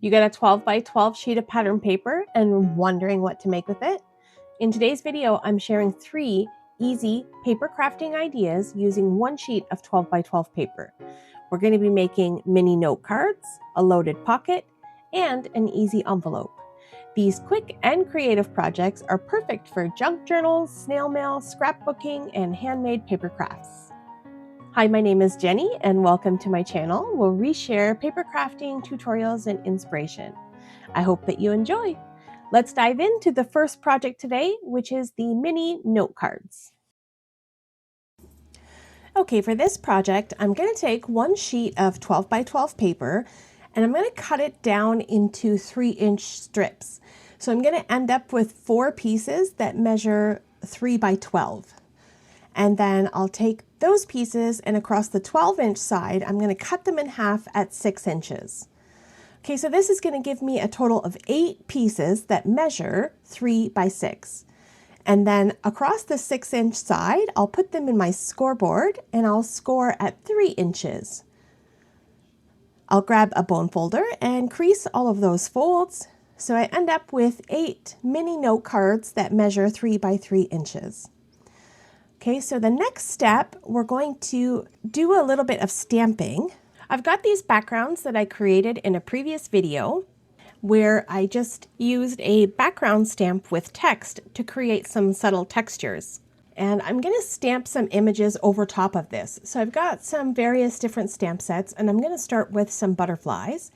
You got a 12 by 12 sheet of pattern paper and wondering what to make with it? In today's video, I'm sharing 3 easy paper crafting ideas using one sheet of 12 by 12 paper. We're going to be making mini note cards, a loaded pocket, and an easy envelope. These quick and creative projects are perfect for junk journals, snail mail, scrapbooking, and handmade paper crafts. Hi, my name is Jenny, and welcome to my channel where we share paper crafting tutorials and inspiration. I hope that you enjoy. Let's dive into the first project today, which is the mini note cards. Okay, for this project, I'm going to take one sheet of 12 by 12 paper and I'm going to cut it down into 3-inch strips. So I'm going to end up with 4 pieces that measure 3 by 12. And then I'll take those pieces and across the 12-inch side, I'm going to cut them in half at 6 inches. Okay, so this is going to give me a total of 8 pieces that measure 3 by 6. And then across the 6-inch side, I'll put them in my scoreboard and I'll score at 3 inches. I'll grab a bone folder and crease all of those folds. So I end up with 8 mini note cards that measure 3 by 3 inches. Okay, so the next step, we're going to do a little bit of stamping. I've got these backgrounds that I created in a previous video where I just used a background stamp with text to create some subtle textures. And I'm going to stamp some images over top of this. So I've got some various different stamp sets and I'm going to start with some butterflies.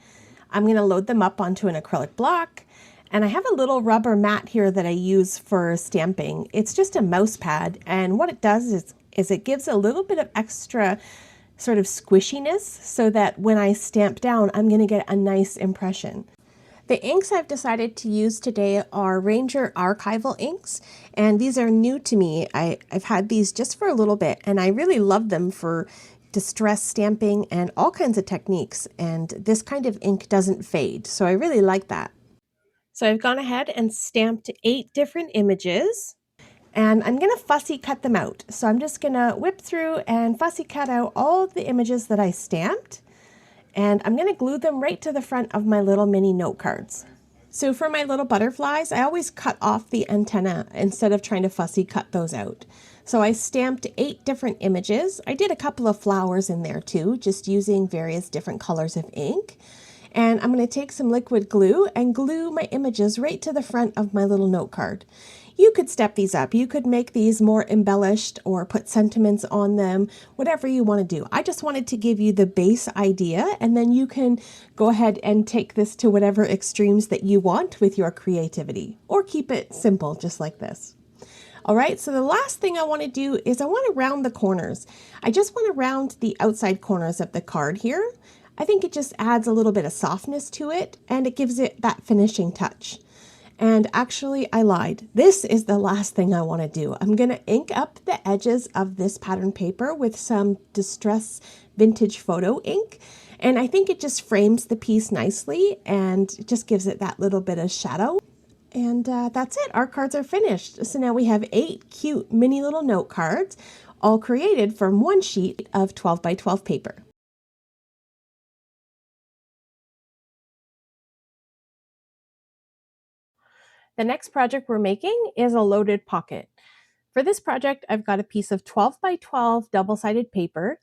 I'm going to load them up onto an acrylic block. And I have a little rubber mat here that I use for stamping. It's just a mouse pad, and what it does is it gives a little bit of extra sort of squishiness so that when I stamp down, I'm going to get a nice impression. The inks I've decided to use today are Ranger Archival inks, and these are new to me. I've had these just for a little bit, and I really love them for distress stamping and all kinds of techniques, and this kind of ink doesn't fade, so I really like that. So I've gone ahead and stamped 8 different images and I'm going to fussy cut them out. So I'm just going to whip through and fussy cut out all the images that I stamped. And I'm going to glue them right to the front of my little mini note cards. So for my little butterflies, I always cut off the antenna instead of trying to fussy cut those out. So I stamped 8 different images. I did a couple of flowers in there too, just using various different colors of ink. And I'm going to take some liquid glue and glue my images right to the front of my little note card. You could step these up. You could make these more embellished or put sentiments on them, whatever you want to do. I just wanted to give you the base idea, and then you can go ahead and take this to whatever extremes that you want with your creativity, or keep it simple just like this. All right, so the last thing I want to do is I want to round the corners. I just want to round the outside corners of the card here. I think it just adds a little bit of softness to it and it gives it that finishing touch. And actually I lied. This is the last thing I want to do. I'm going to ink up the edges of this pattern paper with some Distress Vintage Photo ink. And I think it just frames the piece nicely and it just gives it that little bit of shadow. And that's it. Our cards are finished. So now we have 8 cute mini little note cards, all created from one sheet of 12 by 12 paper. The next project we're making is a loaded pocket. For this project, I've got a piece of 12 by 12 double-sided paper,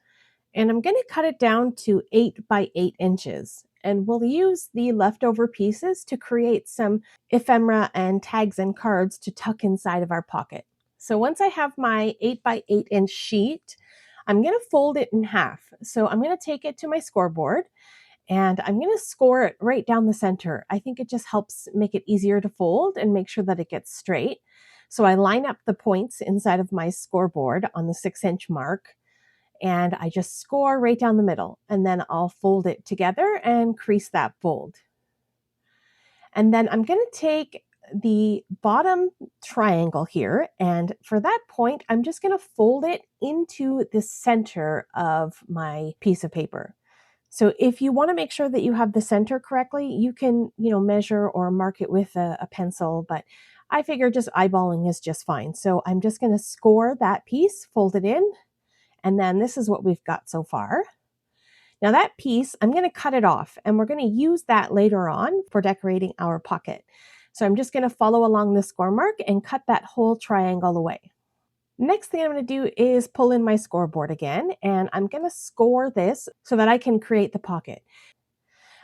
and I'm going to cut it down to 8 by 8 inches. And we'll use the leftover pieces to create some ephemera and tags and cards to tuck inside of our pocket. So once I have my 8 by 8 inch sheet, I'm going to fold it in half. So I'm going to take it to my scoreboard and I'm going to score it right down the center. I think it just helps make it easier to fold and make sure that it gets straight. So I line up the points inside of my scoreboard on the 6-inch mark, and I just score right down the middle, and then I'll fold it together and crease that fold. And then I'm going to take the bottom triangle here, and for that point, I'm just going to fold it into the center of my piece of paper. So if you want to make sure that you have the center correctly, you can, measure or mark it with a pencil, but I figure just eyeballing is just fine. So I'm just going to score that piece, fold it in, and then this is what we've got so far. Now that piece, I'm going to cut it off and we're going to use that later on for decorating our pocket. So I'm just going to follow along the score mark and cut that whole triangle away. Next thing I'm going to do is pull in my scoreboard again, and I'm going to score this so that I can create the pocket.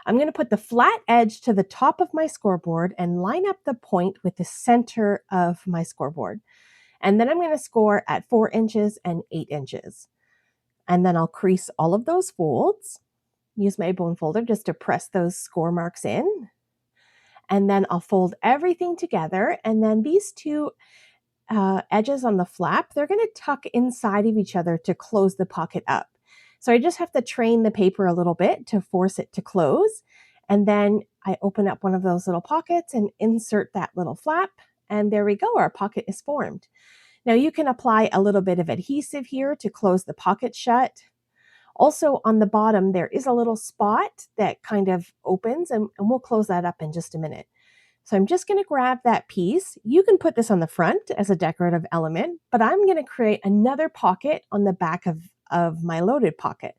I'm going to put the flat edge to the top of my scoreboard and line up the point with the center of my scoreboard. And then I'm going to score at 4 inches and 8 inches. And then I'll crease all of those folds. Use my bone folder just to press those score marks in. And then I'll fold everything together. And then these two edges on the flap, they're going to tuck inside of each other to close the pocket up. So I just have to train the paper a little bit to force it to close. And then I open up one of those little pockets and insert that little flap. And there we go, our pocket is formed. Now you can apply a little bit of adhesive here to close the pocket shut. Also on the bottom, there is a little spot that kind of opens, and we'll close that up in just a minute. So I'm just going to grab that piece. You can put this on the front as a decorative element, but I'm going to create another pocket on the back of my loaded pocket.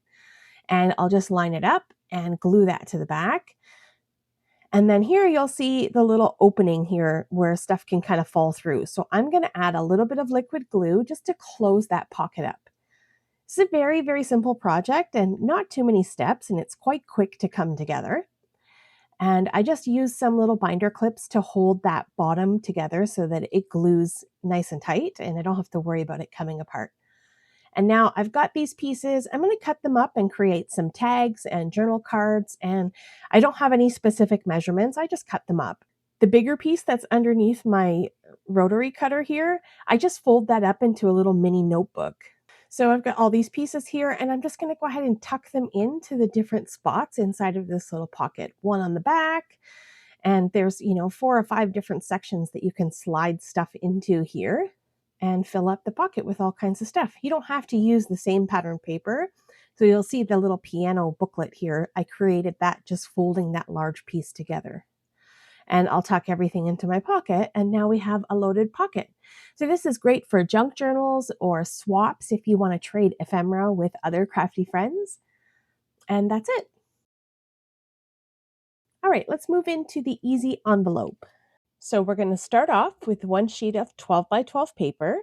And I'll just line it up and glue that to the back. And then here you'll see the little opening here where stuff can kind of fall through. So I'm going to add a little bit of liquid glue just to close that pocket up. It's a very, very simple project and not too many steps, and it's quite quick to come together. And I just use some little binder clips to hold that bottom together so that it glues nice and tight and I don't have to worry about it coming apart. And now I've got these pieces. I'm going to cut them up and create some tags and journal cards. And I don't have any specific measurements. I just cut them up. The bigger piece that's underneath my rotary cutter here, I just fold that up into a little mini notebook. So I've got all these pieces here, and I'm just going to go ahead and tuck them into the different spots inside of this little pocket. One on the back, and there's, 4 or 5 different sections that you can slide stuff into here and fill up the pocket with all kinds of stuff. You don't have to use the same pattern paper. So you'll see the little piano booklet here. I created that just folding that large piece together. And I'll tuck everything into my pocket, and now we have a loaded pocket. So this is great for junk journals or swaps if you want to trade ephemera with other crafty friends. And that's it. All right, let's move into the easy envelope. So we're going to start off with one sheet of 12 by 12 paper,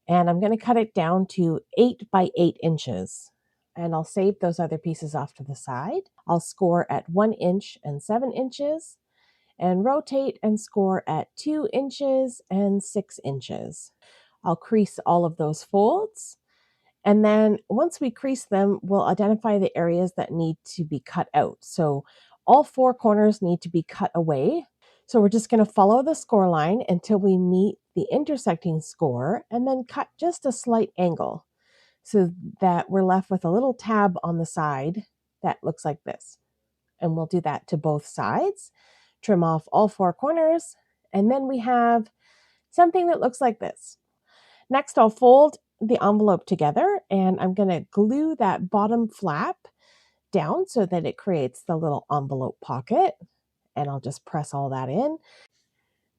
and I'm going to cut it down to 8 by 8 inches. And I'll save those other pieces off to the side. I'll score at 1 inch and 7 inches. And rotate and score at 2 inches and 6 inches. I'll crease all of those folds. And then once we crease them, we'll identify the areas that need to be cut out. So all 4 corners need to be cut away. So we're just going to follow the score line until we meet the intersecting score and then cut just a slight angle so that we're left with a little tab on the side that looks like this. And we'll do that to both sides. Trim off all 4 corners, and then we have something that looks like this. Next, I'll fold the envelope together, and I'm going to glue that bottom flap down so that it creates the little envelope pocket, and I'll just press all that in.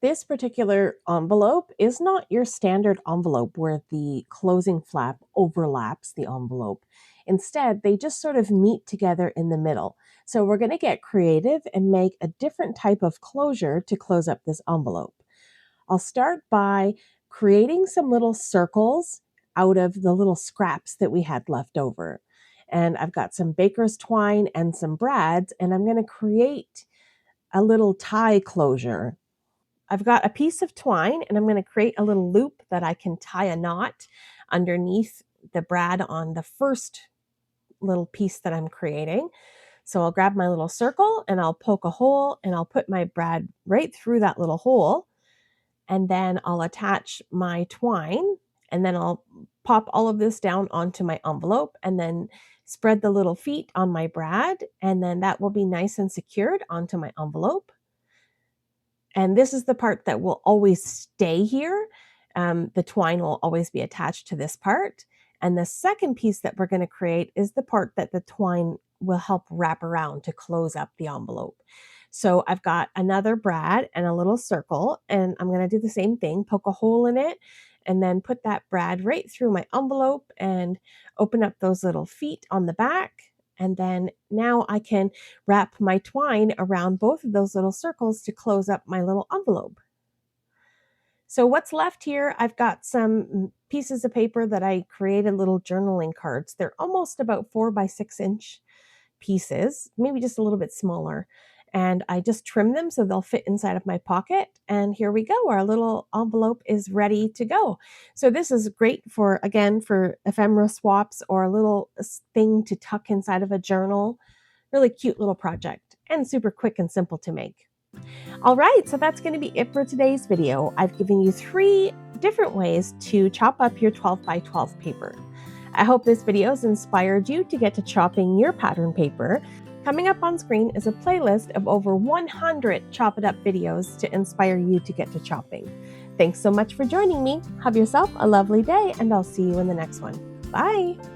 This particular envelope is not your standard envelope where the closing flap overlaps the envelope. Instead, they just sort of meet together in the middle. So we're going to get creative and make a different type of closure to close up this envelope. I'll start by creating some little circles out of the little scraps that we had left over. And I've got some baker's twine and some brads, and I'm going to create a little tie closure. I've got a piece of twine, and I'm going to create a little loop that I can tie a knot underneath the brad on the first little piece that I'm creating. So I'll grab my little circle and I'll poke a hole and I'll put my brad right through that little hole. And then I'll attach my twine, and then I'll pop all of this down onto my envelope and then spread the little feet on my brad. And then that will be nice and secured onto my envelope. And this is the part that will always stay here. The twine will always be attached to this part. And the second piece that we're going to create is the part that the twine will help wrap around to close up the envelope. So I've got another brad and a little circle, and I'm going to do the same thing, poke a hole in it, and then put that brad right through my envelope and open up those little feet on the back And then now I can wrap my twine around both of those little circles to close up my little envelope. So what's left here, I've got some pieces of paper that I created little journaling cards. They're almost about 4 by 6 inch pieces, maybe just a little bit smaller. And I just trim them so they'll fit inside of my pocket. And here we go. Our little envelope is ready to go. So this is great for, again, for ephemera swaps or a little thing to tuck inside of a journal. Really cute little project and super quick and simple to make. All right, so that's going to be it for today's video. I've given you 3 different ways to chop up your 12 by 12 paper. I hope this video has inspired you to get to chopping your pattern paper. Coming up on screen is a playlist of over 100 Chop It Up videos to inspire you to get to chopping. Thanks so much for joining me. Have yourself a lovely day, and I'll see you in the next one. Bye!